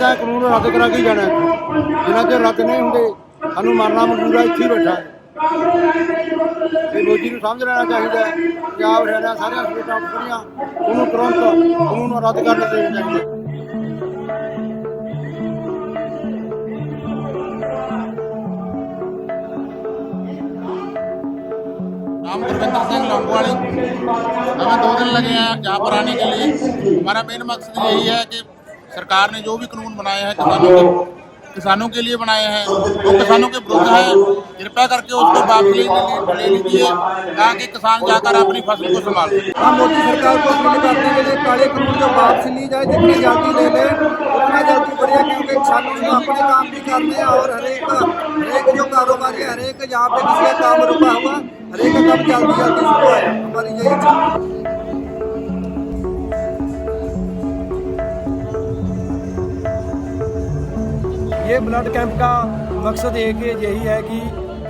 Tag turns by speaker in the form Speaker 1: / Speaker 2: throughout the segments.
Speaker 1: ਤਾਂ ਕਾਨੂੰਨ ਰੱਦ ਕਰਾ ਕੇ ਜਾਣਾ ਜਿਨ੍ਹਾਂ ਚਿਰ ਰੱਦ ਨਹੀਂ ਹੁੰਦੇ ਸਾਨੂੰ ਮਰਨਾ ਮਨਜ਼ੂਰ ਆ, ਇੱਥੇ ਹੀ ਬੈਠਾ ਤੇ ਮੋਦੀ ਨੂੰ ਸਮਝ ਲੈਣਾ ਚਾਹੀਦਾ ਹੈ। ਪੰਜਾਬ ਹਰਿਆਣਾ ਸਾਰੀਆਂ ਸਟੇਟਾਂ ਉੱਪਰੀਆਂ ਉਹਨੂੰ ਤੁਰੰਤ ਕਾਨੂੰਨ ਰੱਦ ਕਰਨ ਦੇਣਾ ਚਾਹੀਦਾ।
Speaker 2: नाम गुरविंदर सिंह लौंगोवाली। हमें 2 दिन लगे हैं यहाँ पर आने के लिए। हमारा मेन मकसद यही है कि सरकार ने जो भी कानून बनाए हैं किसानों के लिए बनाए हैं वो किसानों के विरुद्ध है। कृपया करके उसको वापस ले लीजिए ताकि किसान जाकर अपनी फसल को संभाल सके।
Speaker 1: हम मोदी सरकार को अपील करते हैं कि काले कानून जो वापस ली जाए, जितनी जल्दी ले लें उतना जल्दी बढ़िया, क्योंकि किसानों को अपने काम भी करने हैं और हरेक जो कारोबारी है, हरेक जहाँ पे किसी का काम रुका हुआ, हरेक का काम जल्दी जल्दी शुरू है। हमारी यही इच्छा है।
Speaker 3: ये ब्लड कैंप का मकसद एक यही है कि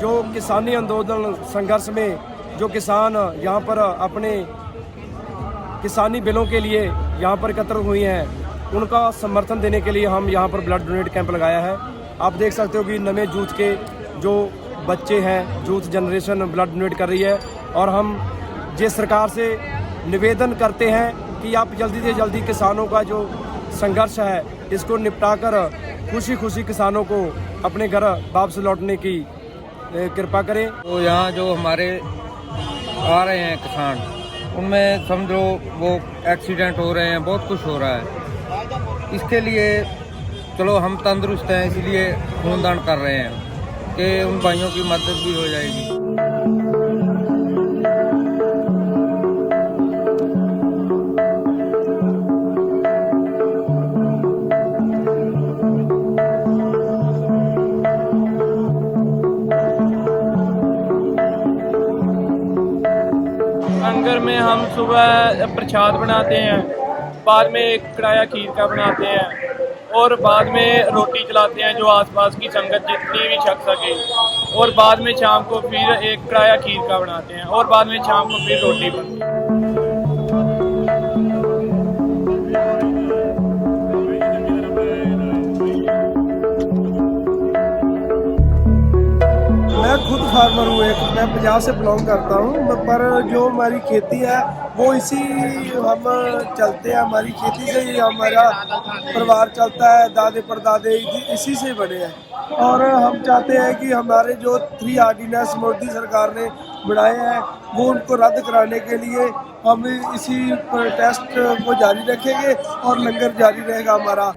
Speaker 3: जो किसानी आंदोलन संघर्ष में जो किसान यहाँ पर अपने किसानी बिलों के लिए यहाँ पर एकत्र हुए हैं उनका समर्थन देने के लिए हम यहाँ पर ब्लड डोनेट कैंप लगाया है। आप देख सकते हो कि नवे यूथ के जो बच्चे हैं, यूथ जनरेशन ब्लड डोनेट कर रही है और हम ये सरकार से निवेदन करते हैं कि आप जल्दी से जल्दी किसानों का जो संघर्ष है इसको निपटाकर खुशी खुशी किसानों को अपने घर वापस लौटने की कृपा करें।
Speaker 4: तो यहाँ जो हमारे आ रहे हैं किसान, उनमें समझो वो एक्सीडेंट हो रहे हैं, बहुत कुछ हो रहा है। इसके लिए चलो हम तंदुरुस्त हैं इसलिए खूनदान कर रहे हैं कि उन भाइयों की मदद भी हो जाएगी।
Speaker 3: लंगर में हम सुबह प्रसाद बनाते हैं, बाद में एक कढ़ाया खीर का बनाते हैं और बाद में रोटी चलाते हैं जो आसपास की संगत जितनी भी छक सके, और बाद में शाम को फिर एक कढ़ाया खीर का बनाते हैं और बाद में शाम को फिर रोटी बनती है।
Speaker 5: मैं खुद फार्मर हूँ, एक मैं पंजाब से बिलोंग करता हूँ, पर जो हमारी खेती है वो इसी हम चलते हैं, हमारी खेती से ही हमारा परिवार चलता है, दादे परदादे इसी से बने हैं। और हम चाहते हैं कि हमारे जो 3 ऑर्डिनेंस मोदी सरकार ने बनाए हैं वो उनको रद्द कराने के लिए हम इसी प्रोटेस्ट को जारी रखेंगे और लंगर जारी रहेगा हमारा।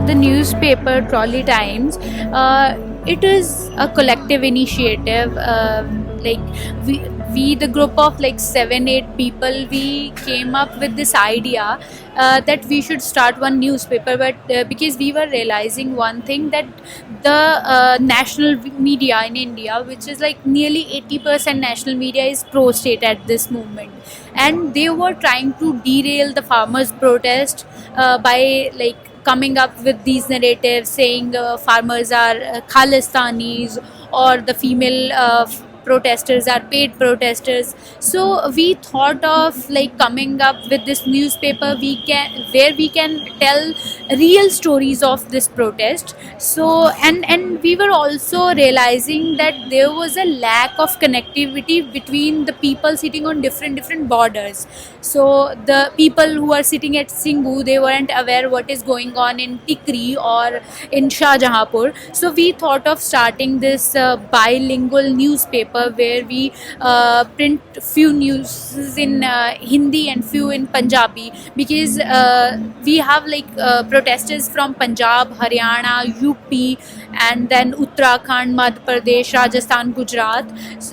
Speaker 6: The newspaper Trolley Times, it is a collective initiative. Like we the group of like 7-8 people, we came up with this idea that we should start one newspaper, but because we were realizing one thing, that the national media in India, which is like nearly 80% national media, is pro-state at this moment, and they were trying to derail the farmers' protest by like coming up with these narratives saying farmers are Khalistanis, or the female protesters are paid protesters. So we thought of like coming up with this newspaper where we can tell real stories of this protest. So and we were also realizing that there was a lack of connectivity between the people sitting on different borders. So the people who are sitting at Singhu, they weren't aware what is going on in Tikri or in Shahjahanpur. So we thought of starting this bilingual newspaper where we print few news in Hindi and few in Punjabi, because we have like protesters from Punjab, Haryana, UP, and then Uttarakhand, Madhya Pradesh, Rajasthan, Gujarat,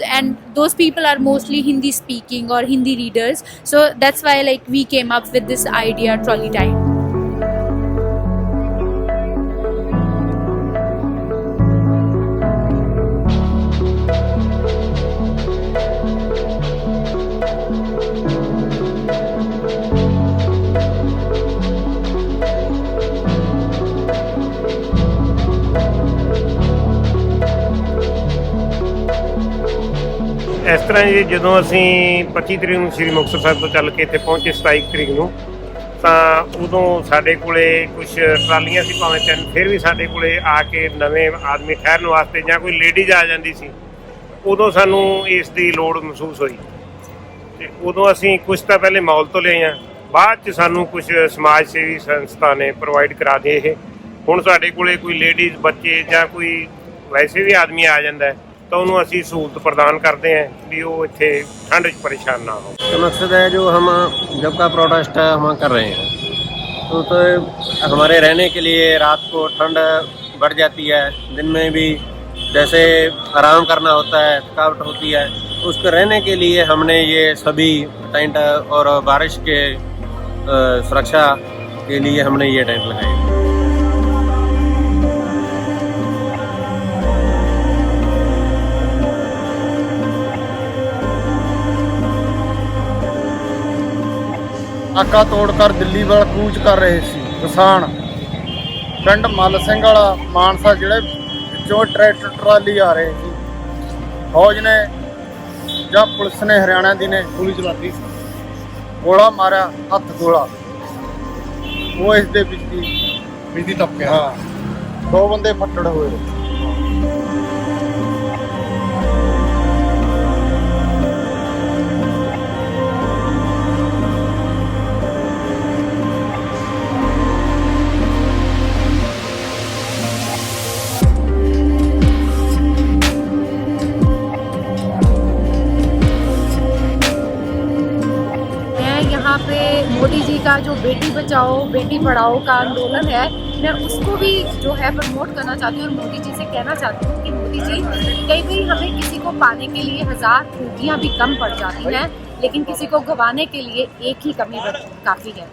Speaker 6: and those people are mostly Hindi speaking or Hindi readers. So that's why like we came up with this idea, Trolley Time.
Speaker 7: ਇਸ ਤਰ੍ਹਾਂ ਜੀ ਜਦੋਂ ਅਸੀਂ 25 ਤਰੀਕ ਨੂੰ ਸ੍ਰੀ ਮੁਕਤਸਰ ਸਾਹਿਬ ਤੋਂ ਚੱਲ ਕੇ ਇੱਥੇ ਪਹੁੰਚੇ 27 ਤਰੀਕ ਨੂੰ, ਤਾਂ ਉਦੋਂ ਸਾਡੇ ਕੋਲੇ ਕੁਝ ਟਰਾਲੀਆਂ ਸੀ ਭਾਵੇਂ ਤਿੰਨ, ਫਿਰ ਵੀ ਸਾਡੇ ਕੋਲੇ ਆ ਕੇ ਨਵੇਂ ਆਦਮੀ ਠਹਿਰਨ ਵਾਸਤੇ ਜਾਂ ਕੋਈ ਲੇਡੀਜ਼ ਆ ਜਾਂਦੀ ਸੀ, ਉਦੋਂ ਸਾਨੂੰ ਇਸ ਦੀ ਲੋੜ ਮਹਿਸੂਸ ਹੋਈ। ਤੇ ਉਦੋਂ ਅਸੀਂ ਕੁਝ ਤਾਂ ਪਹਿਲੇ ਮੌਲ ਤੋਂ ਲਏ ਹਾਂ, ਬਾਅਦ 'ਚ ਸਾਨੂੰ ਕੁਝ ਸਮਾਜ ਸੇਵੀ ਸੰਸਥਾ ਨੇ ਪ੍ਰੋਵਾਈਡ ਕਰਾ ਦੇ। ਇਹ ਹੁਣ ਸਾਡੇ ਕੋਲੇ ਕੋਈ ਲੇਡੀਜ਼, ਬੱਚੇ ਜਾਂ ਕੋਈ ਵੈਸੇ ਵੀ ਆਦਮੀ ਆ ਜਾਂਦਾ ਹੈ तो उन्होंने असी सहूलत प्रदान करते हैं भी वो इतने ठंड च परेशान ना हो।
Speaker 8: तो मकसद है जो हम जब का प्रोटेस्ट है हम कर रहे हैं, तो हमारे रहने के लिए रात को ठंड बढ़ जाती है, दिन में भी जैसे आराम करना होता है, थकावट होती है, उसको रहने के लिए हमने ये सभी टेंट और बारिश के सुरक्षा के लिए हमने ये टेंट लगाए।
Speaker 9: ਨਾਕਾ ਤੋੜकर ਦਿੱਲੀ ਵੱਲ ਕੂਚ ਕਰ ਰਹੇ ਸੀ ਕਿਸਾਨ। ਪਿੰਡ ਮੱਲ ਸਿੰਘ ਵਾਲਾ ਮਾਨਸਾ ਜ਼ਿਲ੍ਹੇ ਵਿੱਚੋਂ ਟਰੈਕਟਰ ਟਰਾਲੀ ਆ ਰਹੇ ਸੀ। ਫੌਜ ਨੇ ਜਾਂ ਪੁਲਿਸ ਨੇ, ਹਰਿਆਣਾ ਦੀ ਨੇ ਗੋਲੀ ਚਲਾਤੀ, ਗੋਲਾ ਮਾਰਿਆ, ਹੱਥ ਗੋਲਾ, ਉਹ ਇਸ ਦੇ ਵਿੱਚ ਹੀ ਟਪਕਿਆ। ਹਾਂ, 2 ਬੰਦੇ ਫੱਟੜ ਹੋਏ।
Speaker 10: यहाँ पे मोदी जी का जो बेटी बचाओ बेटी पढ़ाओ का आंदोलन है, मैं उसको भी जो है प्रमोट करना चाहती हूँ और मोदी जी से कहना चाहती हूँ कि मोदी जी, कई बार हमें किसी को पाने के लिए 1000 खूबियाँ भी कम पड़ जाती हैं, लेकिन किसी को गंवाने के लिए एक ही कमी काफ़ी है।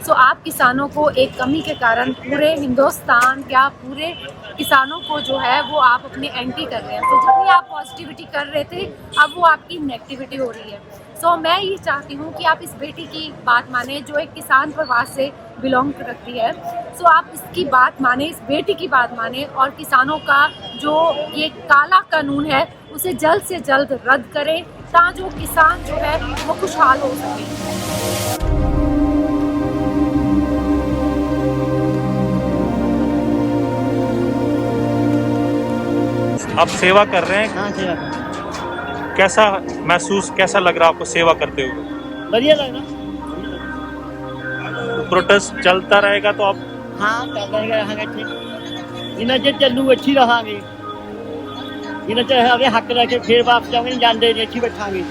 Speaker 10: सो आप किसानों को एक कमी के कारण पूरे हिंदुस्तान, क्या पूरे किसानों को जो है वो आप अपने एंटी कर रहे हैं। तो जितनी आप पॉजिटिविटी कर रहे थे, अब वो आपकी नेगेटिविटी हो रही है। सो मैं ये चाहती हूँ कि आप इस बेटी की बात माने जो एक किसान परिवार से बिलोंग करती है। सो आप इसकी बात माने, इस बेटी की बात माने और किसानों का जो ये काला कानून है उसे जल्द से जल्द रद्द करें, ताकि जो किसान जो है वो खुशहाल हो सके।
Speaker 11: आप सेवा कर रहे हैं?
Speaker 12: हाँ, सेवा कर।
Speaker 11: कैसा महसूस, कैसा लग रहा आपको सेवा करते हुए?
Speaker 12: बढ़िया लग रहा।
Speaker 11: प्रोटेस्ट चलता रहेगा तो आप?
Speaker 12: हाँ, चलता रहेंगे ठीक। जिन्ना चेर चलू अच्छी रहांगे, जिन्ना चेर हक रखे फिर वापस जाओगे, नहीं जाते अच्छी बैठांगे।